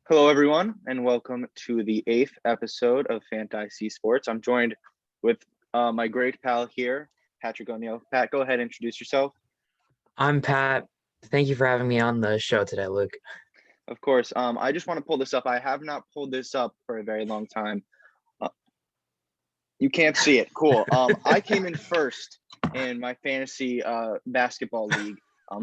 Hello, everyone, and welcome to the eighth episode of Fantasy Sports. I'm joined with my great pal here, Patrick O'Neill. Pat, go ahead and introduce yourself. I'm Pat. Thank you for having me on the show today, Luke. Of course, I just want to pull this up. I have not pulled this up for a very long time. Uh, you can't see it. Cool. I came in first in my fantasy basketball league,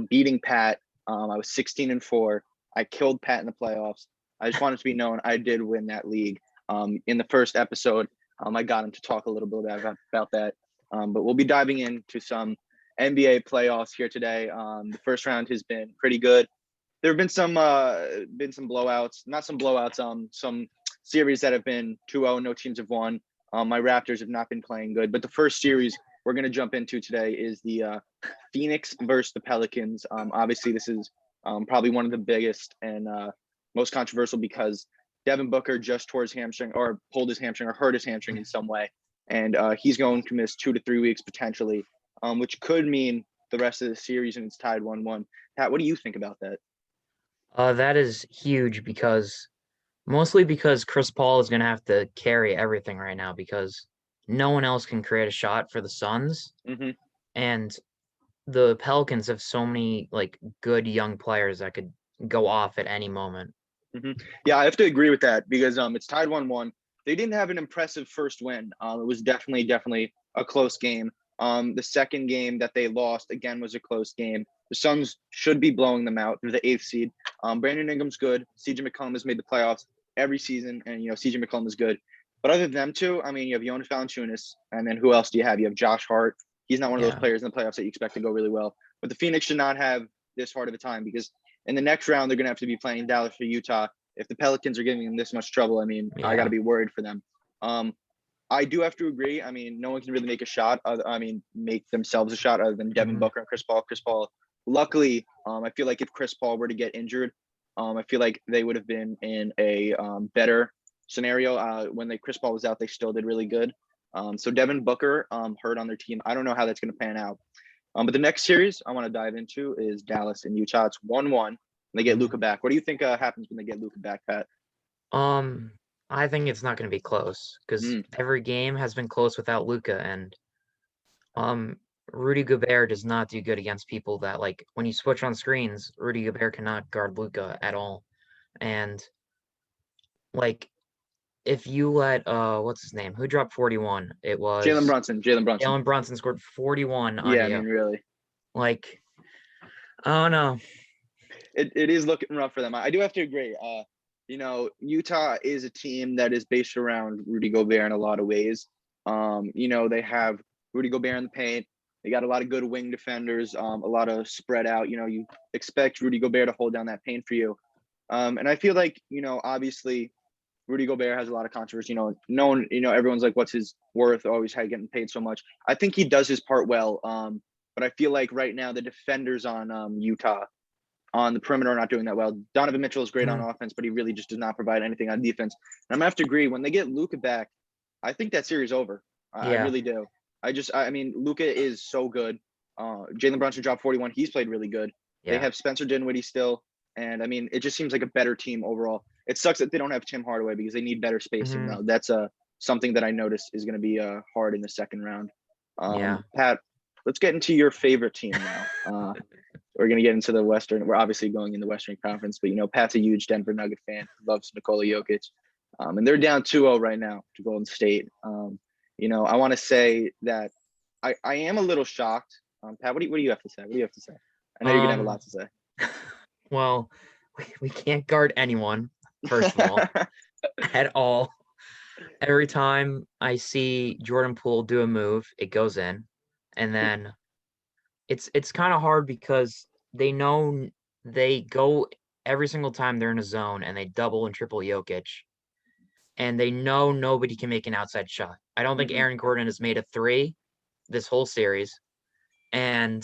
beating Pat. I was 16-4. I killed Pat in the playoffs. I just wanted to be known I did win that league. In the first episode, I got him to talk a little bit about that. But we'll be diving into some NBA playoffs here today. The first round has been pretty good. There have been some blowouts, not some blowouts, some series that have been 2-0, no teams have won. My Raptors have not been playing good, but the first series we're going to jump into today is the Phoenix versus the Pelicans. Obviously, this is probably one of the biggest and most controversial because Devin Booker just tore his hamstring or pulled his hamstring or hurt his hamstring in some way, and he's going to miss 2 to 3 weeks potentially, which could mean the rest of the series and it's tied 1-1. Pat, what do you think about that? That is huge mostly because Chris Paul is going to have to carry everything right now because no one else can create a shot for the Suns, Mm-hmm. and the Pelicans have so many good young players that could go off at any moment. Mm-hmm. Yeah, I have to agree with that because it's tied 1-1. They didn't have an impressive first win. It was definitely a close game. The second game that they lost again was a close game. The Suns should be blowing them out. They're the eighth seed. Brandon Ingram's good. CJ McCollum has made the playoffs every season, and CJ McCollum is good. But other than them two, I mean, you have Jonas Valanciunas, and then who else do you have? You have Josh Hart. He's not one of those Yeah, players in the playoffs that you expect to go really well. But the Phoenix should not have this hard of a time because in the next round they're going to have to be playing Dallas or Utah. If the Pelicans are giving them this much trouble, I mean, I got to yeah, be worried for them. I do have to agree. I mean, no one can really make a shot. Make themselves a shot other than Devin mhm, Booker and Chris Paul. Chris Paul, luckily, I feel like if Chris Paul were to get injured, I feel like they would have been in a better scenario. When Chris Paul was out, they still did really good. So Devin Booker hurt on their team. I don't know how that's going to pan out. But the next series I want to dive into is Dallas and Utah. It's 1-1. They get Luka mhm. back. What do you think happens when they get Luka back, Pat? Um, I think it's not going to be close because Mm, every game has been close without Luca, and Um, Rudy Gobert does not do good against people that when you switch on screens, Rudy Gobert cannot guard Luca at all. And like if you let what's his name? Who dropped 41? It Jalen was Brunson. Jalen Brunson. Jalen Brunson scored 41 on Yeah, I mean, you. really, Like, oh no. it is looking rough for them. I do have to agree. Utah is a team that is based around Rudy Gobert in a lot of ways. They have Rudy Gobert in the paint. They got a lot of good wing defenders, a lot of spread out. You expect Rudy Gobert to hold down that paint for you. And I feel like, obviously Rudy Gobert has a lot of controversy. No one, everyone's like, what's his worth? Always how getting paid so much. I think he does his part well. But I feel like right now the defenders on Utah on the perimeter are not doing that well. Donovan Mitchell is great on Mm, offense, but he really just does not provide anything on defense. And I'm gonna have to agree. When they get Luka back, I think that series over. I yeah, really do. I mean, Luka is so good. Jalen Brunson dropped 41. He's played really good. They yeah. have Spencer Dinwiddie still, and I mean, it just seems like a better team overall. It sucks that they don't have Tim Hardaway because they need better spacing Hmm. though. That's something that I noticed is going to be hard in the second round. Yeah. Pat, let's get into your favorite team now. We're going to get into the Western. We're obviously going in the Western Conference, but Pat's a huge Denver Nugget fan. Loves Nikola Jokic, and they're down 2-0 right now to Golden State. I want to say that I am a little shocked. Pat, what do you have to say? What do you have to say? I know you're gonna have a Um, lot to say. well, we can't guard anyone, first of all, at all. Every time I see Jordan Poole do a move, it goes in. And then it's kind of hard because they know they go every single time they're in a zone and they double and triple Jokic, and they know nobody can make an outside shot. I don't think Hmm. Aaron Gordon has made a three this whole series, and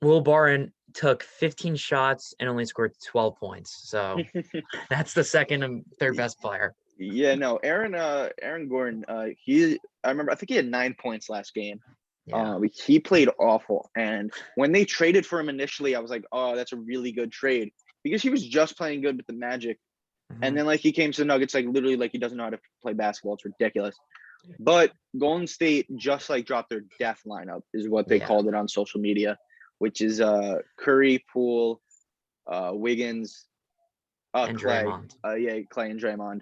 Will Barton took 15 shots and only scored 12 points. So that's the second and third best player. Yeah, no, Aaron Gordon, I think he had 9 points last game. Yeah. He played awful, and when they traded for him initially, I was like, oh, that's a really good trade. because he was just playing good with the Magic. And Mhm. then like he came to the Nuggets, like literally like he doesn't know how to play basketball. It's ridiculous. But Golden State just like dropped their death lineup is what they Yeah, called it on social media, which is Curry, Poole, Wiggins, and Clay, Draymond. yeah, Clay and Draymond.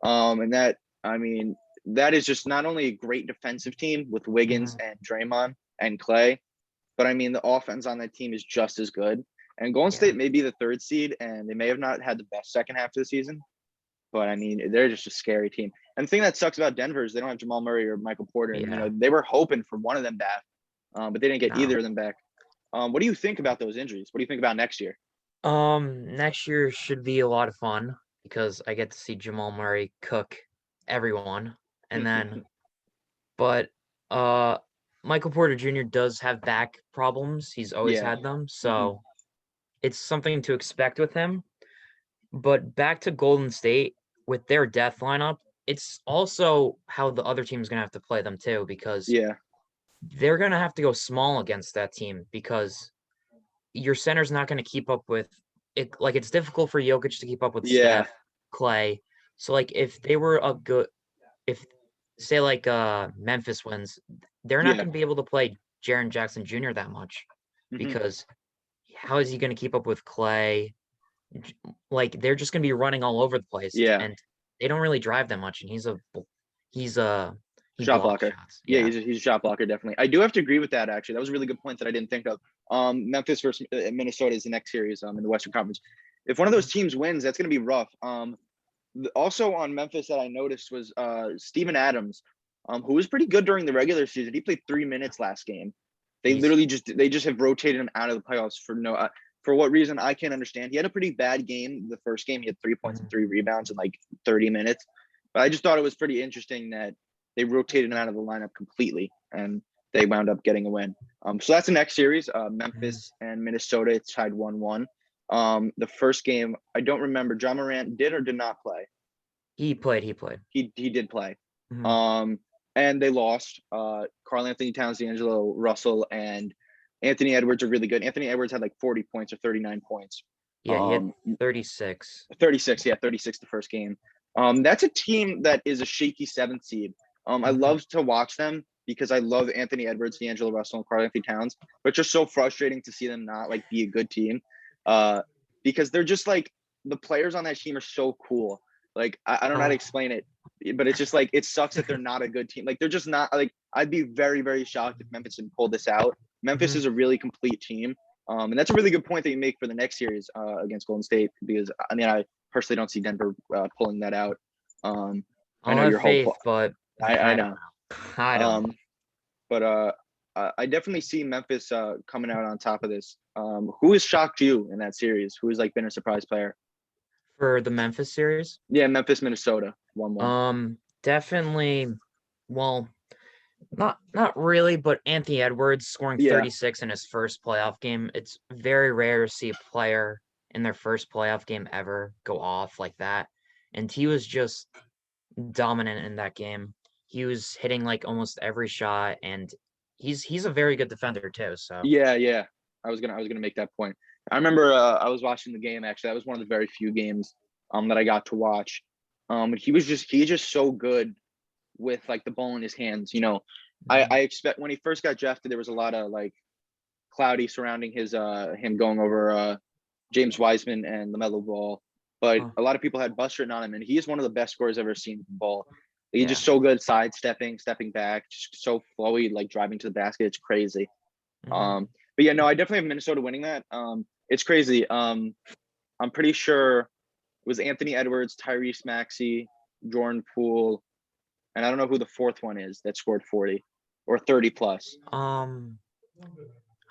And that, I mean, that is just not only a great defensive team with Wiggins Mhm. and Draymond and Clay, but I mean the offense on that team is just as good. And Golden Yeah, State may be the third seed, and they may have not had the best second half of the season, but I mean they're just a scary team. And the thing that sucks about Denver is they don't have Jamal Murray or Michael Porter, and yeah. they were hoping for one of them back, but they didn't get No. either of them back. What do you think about those injuries? What do you think about next year? Next year should be a lot of fun because I get to see Jamal Murray cook everyone. And then, but uh Michael Porter Jr. does have back problems. He's always Yeah. had them. Hmm. So it's something to expect with him. But back to Golden State with their death lineup, it's also how the other team's gonna have to play them too, because Yeah. they're gonna have to go small against that team because your center's not gonna keep up with it. Like it's difficult for Jokic to keep up with Yeah. Steph, Clay. So like if they were a good if say like Memphis wins, they're not Yeah. gonna be able to play Jaren Jackson Jr. that much Hmm. because how is he gonna keep up with Clay? Like they're just gonna be running all over the place Yeah. and they don't really drive that much and he's he Shot blocks blocker. shots. Yeah, Yeah. he's a shot blocker, definitely. I do have to agree with that, actually. That was a really good point that I didn't think of. Memphis versus Minnesota is the next series in the Western Conference. If one of those teams wins, that's going to be rough. Also on Memphis that I noticed was Steven Adams, who was pretty good during the regular season. He played 3 minutes last game. He's They just have rotated him out of the playoffs for no for what reason I can't understand. He had a pretty bad game the first game. He had 3 points and mhm, 3 rebounds in like 30 minutes. But I just thought it was pretty interesting that they rotated him out of the lineup completely and they wound up getting a win. So that's the next series. mhm. Memphis and Minnesota. It's tied 1-1. The first game, I don't remember. John Morant did or did not play. He played. He did play. Mhm. Um, and they lost. Carl Anthony Towns, D'Angelo Russell, and Anthony Edwards are really good. Anthony Edwards had like 40 points or 39 points. Yeah, he had Um, 36. 36, yeah, 36 the first game. That's a team that is a shaky seventh seed. I Mhm. love to watch them because I love Anthony Edwards, D'Angelo Russell, and Carl Anthony Towns, but it's just so frustrating to see them not like be a good team. Uh, because they're just like the players on that team are so cool. Like I don't know how to Oh. explain it, but it's just like it sucks that they're not a good team. Like they're just not like I'd be very, very shocked if Memphis didn't pull this out. Memphis Mhm. is a really complete team. And that's a really good point that you make for the next series against Golden State because I mean I personally don't see Denver pulling that out. I I'll know have you're hopeful. faith, but I I don't know. know. I don't know. Um, but I definitely see Memphis coming out on top of this. Who has shocked you in that series? Who has like been a surprise player? For the Memphis series, Yeah, Memphis, Minnesota, 1-1. definitely, well, not really, but Anthony Edwards scoring Yeah. 36 in his first playoff game. It's very rare to see a player in their first playoff game ever go off like that. And he was just dominant in that game. He was hitting like almost every shot and he's a very good defender too, so Yeah, yeah. I was gonna make that point. I remember I was watching the game actually. That was one of the very few games that I got to watch. He's just so good with like the ball in his hands. mhm. I expect when he first got drafted, there was a lot of like cloudy surrounding his him going over James Wiseman and LaMelo Ball, but Huh, a lot of people had bust written on him, and he is one of the best scorers I've ever seen from ball. He's yeah. just so good sidestepping, stepping back, just so flowy, like driving to the basket. It's crazy. Mhm. But yeah, no, I definitely have Minnesota winning that. It's crazy. I'm pretty sure it was Anthony Edwards, Tyrese Maxey, Jordan Poole, and I don't know who the fourth one is that scored 40 or 30 plus. Um,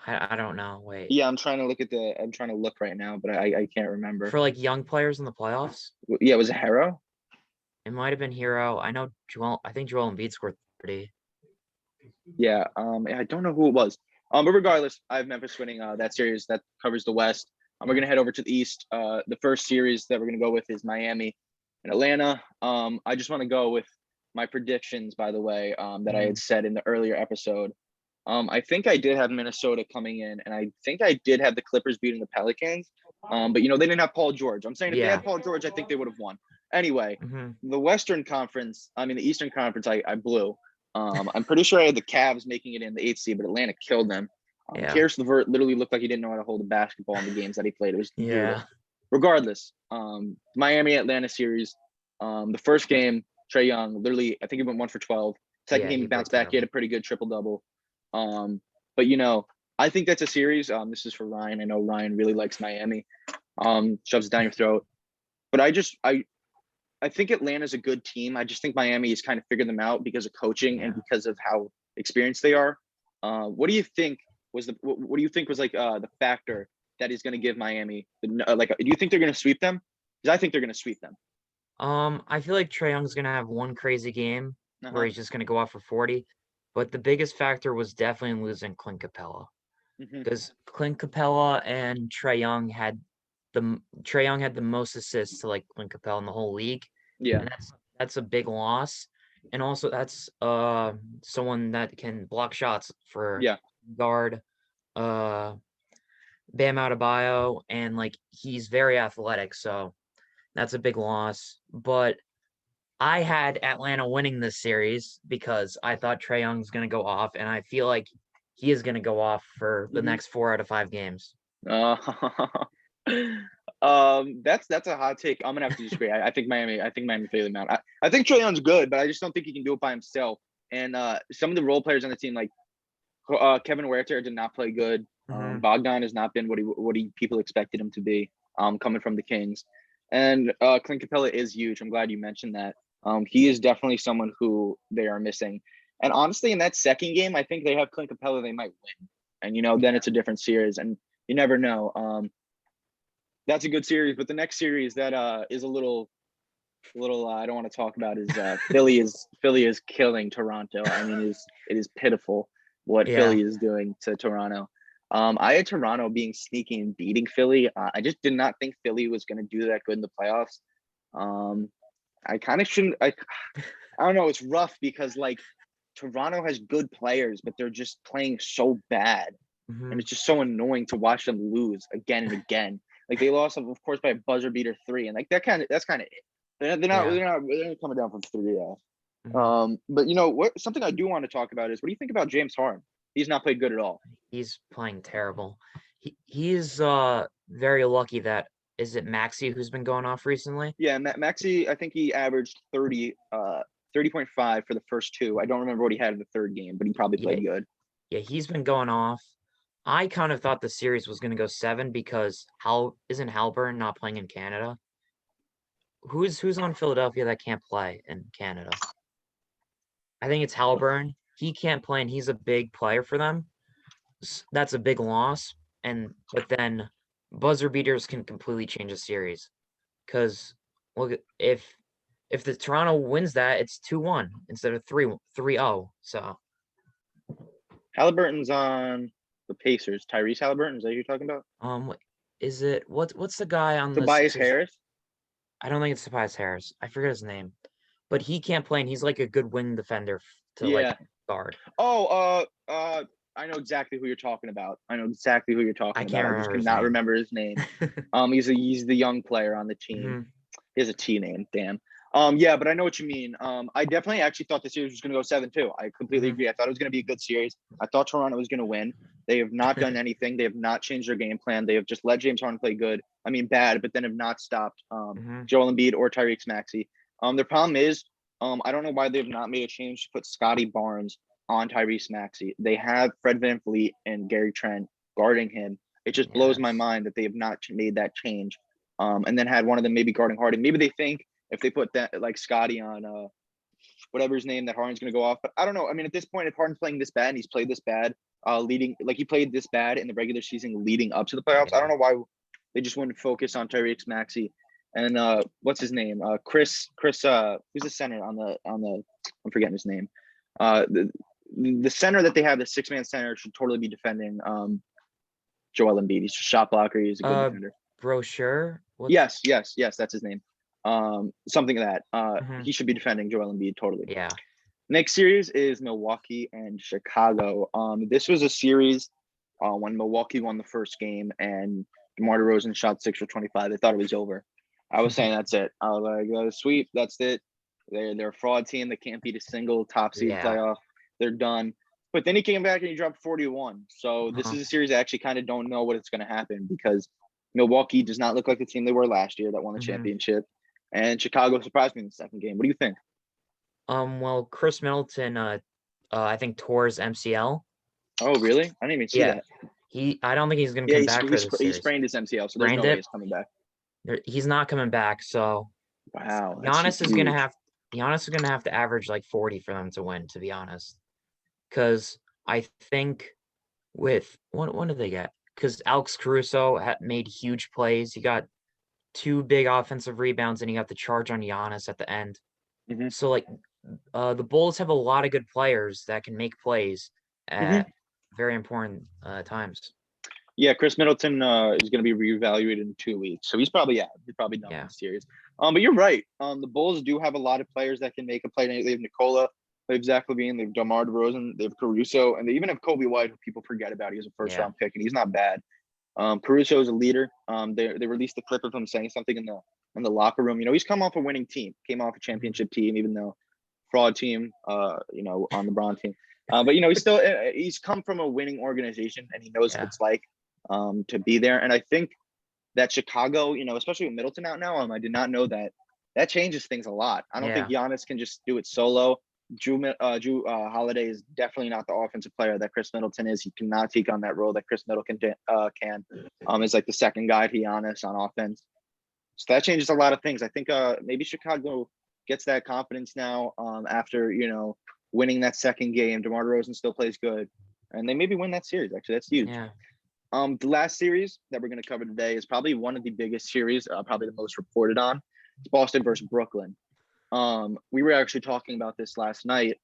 I don't know. Wait. Yeah, I'm trying to look right now, but I can't remember. For like young players in the playoffs, Yeah, was it Harrow? it might have been Hero. I think Joel Embiid scored 30. Yeah, I don't know who it was. But regardless, I have Memphis winning that series that covers the West. We're Mm, gonna head over to the East. The first series that we're gonna go with is Miami and Atlanta. I just want to go with my predictions, by the way, that I had mhm. said in the earlier episode. I think I did have Minnesota coming in, and I think I did have the Clippers beating the Pelicans. But they didn't have Paul George. I'm saying if they Yeah. had Paul George, I think they would have won. Anyway, Hmm. the the Eastern Conference, I blew. I'm pretty sure I had the Cavs making it in the 8th seed, but Atlanta killed them. Yeah. Karis LeVert literally looked like he didn't know how to hold a basketball in the games that he played. It was brutal. Yeah. Regardless, Miami Atlanta series, the first game, Trae Young, literally, I think he went 1 for 12. Second Yeah. game, He he played bounced back. He had terrible. a pretty good triple double. But I think that's a series. This is for Ryan. I know Ryan really likes Miami. Shoves it down your throat. But I think Atlanta's a good team. I just think Miami has kind of figured them out because of coaching and Yeah. because of how experienced they are. What do you think what do you think was like the factor that is going to give Miami do you think they're going to sweep them? Because I think they're going to sweep them. I feel like Trae Young's gonna have one crazy game where Uh-huh. he's just gonna go off for 40. But the biggest factor was definitely losing Clint Capella. Hmm. Because Clint Capella and Trae Young had the most assists to like Clint Capella in the whole league. Yeah. And that's a big loss. And also that's someone that can block shots for Yeah. guard uh Bam Adebayo, and like he's very athletic, so that's a big loss. But I had Atlanta winning this series because I thought Trae Young's gonna go off, and I feel like he is gonna go off for the Hmm. next 4 out of 5 games. Uh, that's a hot take. I'm gonna have to disagree. I think Miami figured them out. I think Trae Young's good, but I just don't think he can do it by himself. And some of the role players on the team, like Kevin Huerter, did not play good. Hmm. Bogdan has not been what he people expected him to be. Coming from the Kings, and Clint Capella is huge. I'm glad you mentioned that. He is definitely someone who they are missing. And honestly, in that second game, I think they have Clint Capella. They might win, and then it's a different series, and you never know. That's a good series, but the next series that is a little I don't want to talk about is Philly is killing Toronto. I mean, it is pitiful what Yeah. Philly is doing to Toronto. I had Toronto being sneaky and beating Philly. I just did not think Philly was going to do that good in the playoffs. Um, I kind of shouldn't. I don't know. It's rough because like Toronto has good players, but they're just playing so bad, and Hmm. it's just so annoying to watch them lose again and again. Like they lost, of course, by a buzzer beater 3, and like that's kind of it. Yeah. They're not coming down from 3. Yeah. Hmm. But what something I do want to talk about is what do you think about James Harden? He's not played good at all. He's playing terrible. He's very lucky that is it Maxi who's been going off recently? Yeah, Maxi, I think he averaged 30.5 for the first 2. I don't remember what he had in the third game, but he probably Yeah, played good. yeah, he's been going off. I kind of thought the series was gonna go 7 because Hal isn't Halburn not playing in Canada? Who's on Philadelphia that can't play in Canada? I think it's Halburn. He can't play, and he's a big player for them. That's a big loss. But then buzzer beaters can completely change a series. Because look, if the Toronto wins that, it's 2-1 instead of 3-0. So Halliburton's on the Pacers. Tyrese Halliburton, is that who you're talking about? um, is it what's the guy on the Tobias Sixers? Harris? I don't think it's Tobias Harris. I forget his name, but he can't play, and he's like a good wing defender to like Yeah. guard. Oh, I know exactly who you're talking about. I know exactly who you're I talking about. can't I just remember could his not name. remember his name. He's the young player on the team. Mhm. He has a T name. Damn. Yeah, but I know what you mean. I definitely actually thought the series was going to go 7-2. I completely Mhm. agree. I thought it was going to be a good series. I thought Toronto was going to win. They have not done anything. They have not changed their game plan. They have just let James Harden play good. I mean, bad, but then have not stopped Mhm. Joel Embiid or Tyrese Maxey. Their problem is, I don't know why they have not made a change to put Scotty Barnes on Tyrese Maxey. They have Fred VanVleet and Gary Trent guarding him. It just blows my Yes. mind that they have not made that change. And then had one of them maybe guarding Harden. Maybe they think if they put that like Scotty on whatever his name, that Harden's gonna go off. But I don't know. I mean, at this point, if Harden's playing this bad and he's played this bad, leading like he played this bad in the regular season leading up to the playoffs, I Yeah. don't know why they just wouldn't focus on Tyrese Maxey and what's his name? Chris who's the center on the I'm forgetting his name. Uh the center that they have, the 6-man center, should totally be defending Joel Embiid. He's a shot blocker, he's a good Uh, defender. Brochure. What? Yes, that's his name. Something of that. Mhm. He should be defending Joel Embiid totally. Yeah. Next series is Milwaukee and Chicago. This was a series when Milwaukee won the first game and DeMar DeRozan shot 6 for 25. They thought it was over. I was saying that's it. I was like, sweep, that's it. They're a fraud team. They can't beat a single top seed Yeah. playoff. They're done. But then he came back and he dropped 41. So this is a series I actually kind of don't know what it's going to happen because Milwaukee does not look like the team they were last year that won the championship. And Chicago surprised me in the second game. What do you think? Well, Chris Middleton, I think tore his MCL. Oh, really? I didn't even see that. I don't think he's going to come back for this he series. sprained his MCL, so there's no way he's coming back. He's not coming back. So wow, Giannis is gonna have to average like 40 for them to win, to be honest. Because I think with what did they get? Because Alex Caruso made huge plays. He got 2 big offensive rebounds, and he got the charge on Giannis at the end. So like, the Bulls have a lot of good players that can make plays at very important times. Yeah, Chris Middleton is going to be reevaluated in 2 weeks, so he's probably done in the series. But you're right. The Bulls do have a lot of players that can make a play. They have Nikola, they have Zach LaVine, they have DeMar DeRozan, they have Caruso, and they even have Kobe White, who people forget about. He was a first-round pick, and he's not bad. Caruso is a leader. They released a clip of him saying something in the locker room. He's come off a winning team, came off a championship team, even though fraud team, on the LeBron team. But he's come from a winning organization, and he knows what it's like to be there. And I think that Chicago, especially with Middleton out now, I did not know that changes things a lot. I don't think Giannis can just do it solo. Drew Holiday is definitely not the offensive player that Chris Middleton is. He cannot take on that role that Chris Middleton can. Is like the second guy to Giannis on offense. So that changes a lot of things. I think maybe Chicago gets that confidence now after, winning that second game. DeMar DeRozan still plays good. And they maybe win that series, actually. That's huge. Yeah. The last series that we're going to cover today is probably one of the biggest series, probably the most reported on. It's Boston versus Brooklyn. We were actually talking about this last night.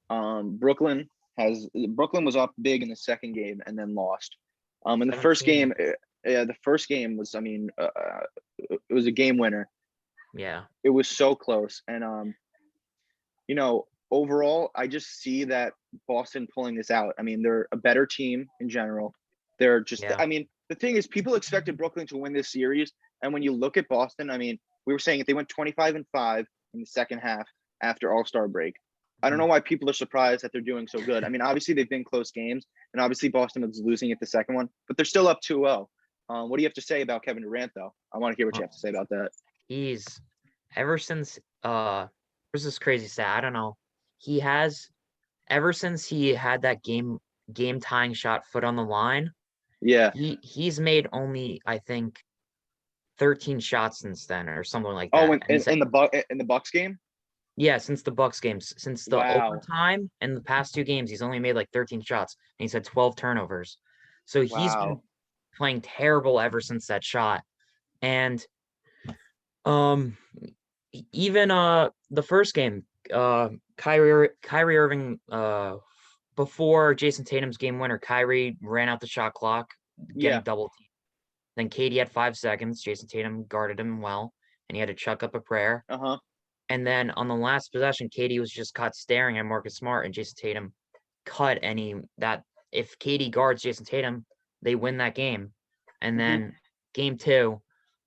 Brooklyn was up big in the second game and then lost. In the first game, was, it was a game winner. Yeah. It was so close. And, overall, I just see that Boston pulling this out. They're a better team in general. They're just, the thing is, people expected Brooklyn to win this series. And when you look at Boston, we were saying if they went 25-5 in the second half after All-Star break, I don't know why people are surprised that they're doing so good. Obviously they've been close games, and obviously Boston was losing at the second one, but they're still up 2-0. What do you have to say about Kevin Durant, though? I want to hear what you have to say about that. He's ever since there's this crazy stat. I don't know. Ever since he had that game tying shot foot on the line. Yeah. He's made only, I think, 13 shots since then, or something like that. Oh, in the Bucks game? Yeah, since the Bucks games, since the overtime and the past 2 games, he's only made like 13 shots, and he's had 12 turnovers. So he's been playing terrible ever since that shot. And even the first game, Kyrie Irving, before Jason Tatum's game winner, Kyrie ran out the shot clock, getting double teamed. Then KD had 5 seconds. Jason Tatum guarded him well, and he had to chuck up a prayer. And then on the last possession, KD was just caught staring at Marcus Smart, and Jason Tatum cut. If KD guards Jason Tatum, they win that game. And then game 2,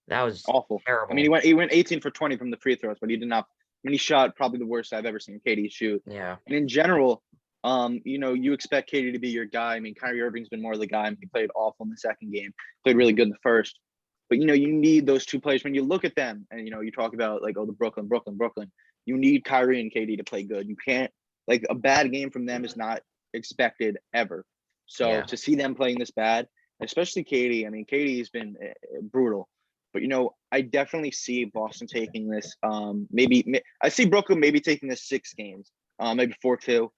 that was awful, terrible. He went 18 for 20 from the free throws, but he did not. He shot probably the worst I've ever seen KD shoot. Yeah. And in general, you expect KD to be your guy. Kyrie Irving's been more the guy. He played awful in the second game, played really good in the first. But, you need those 2 players. When you look at them and, you talk about like, the Brooklyn, you need Kyrie and KD to play good. You can't, a bad game from them is not expected ever. So to see them playing this bad, especially KD, KD has been brutal. But, I definitely see Boston taking this. I see Brooklyn maybe taking this 6 games, maybe 4-2.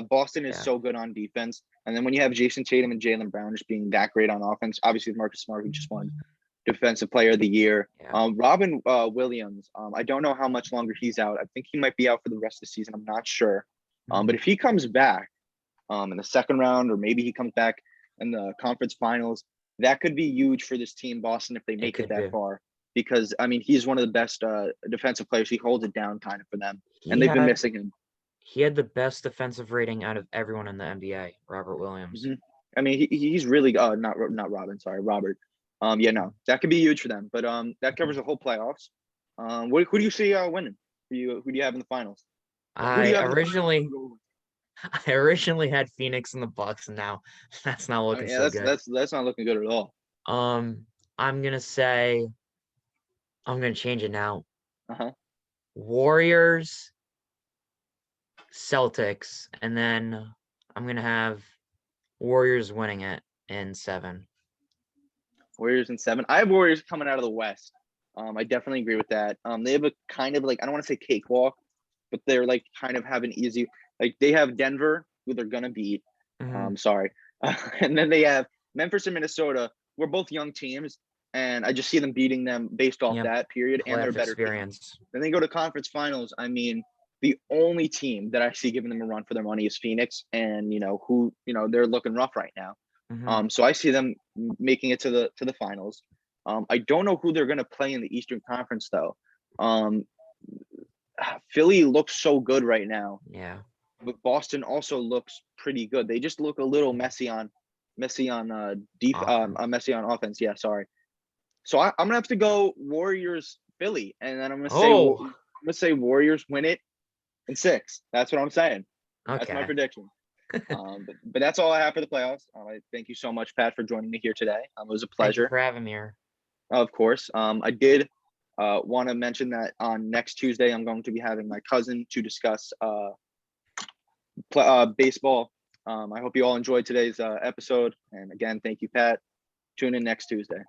Boston is so good on defense. And then when you have Jason Tatum and Jaylen Brown just being that great on offense, obviously Marcus Smart, who just won Defensive Player of the Year. Robin Williams, I don't know how much longer he's out. I think he might be out for the rest of the season. I'm not sure. But if he comes back in the second round, or maybe he comes back in the conference finals, that could be huge for this team, Boston, if they make it that far. Because, he's one of the best defensive players. He holds it down kind of for them. And they've been missing him. He had the best defensive rating out of everyone in the NBA, Robert Williams. He's really not Robin, sorry, Robert. Yeah, no, that could be huge for them. But that covers the whole playoffs. Who do you see winning? Who do you have in the finals? Who do I you have in the finals? originally I originally had Phoenix and the Bucks, and now that's not I mean, looking yeah, so good. that's not looking good at all. I'm gonna say I'm gonna change it now. Uh-huh. Warriors, Celtics, and then I'm gonna have Warriors winning it in 7. Warriors in 7. I have Warriors coming out of the West. I definitely agree with that. They have a kind of like, I don't want to say cakewalk, but they're like kind of have an easy, like they have Denver, who they're gonna beat. Mhm. Sorry. And then they have Memphis and Minnesota. We're both young teams, and I just see them beating them based off Yep, that period, and they're a playoff better team. experience. Then they go to conference finals. I mean, the only team that I see giving them a run for their money is Phoenix, and they're looking rough right now. Mhm. So I see them making it to the finals. I don't know who they're going to play in the Eastern Conference though. Um, Philly looks so good right now, Yeah. but Boston also looks pretty good. They just look a little Offense. messy on offense. Yeah, sorry. So I'm gonna have to go Warriors Philly, and then Oh, I'm gonna say Warriors win it in 6. That's what I'm saying. That's my okay. prediction. But that's all I have for the playoffs. I thank you so much, Pat, for joining me here today. It was a Thank you pleasure. for having me here. Of course. I did want to mention that on next Tuesday, I'm going to be having my cousin to discuss baseball. I hope you all enjoyed today's episode. And again, thank you, Pat. Tune in next Tuesday.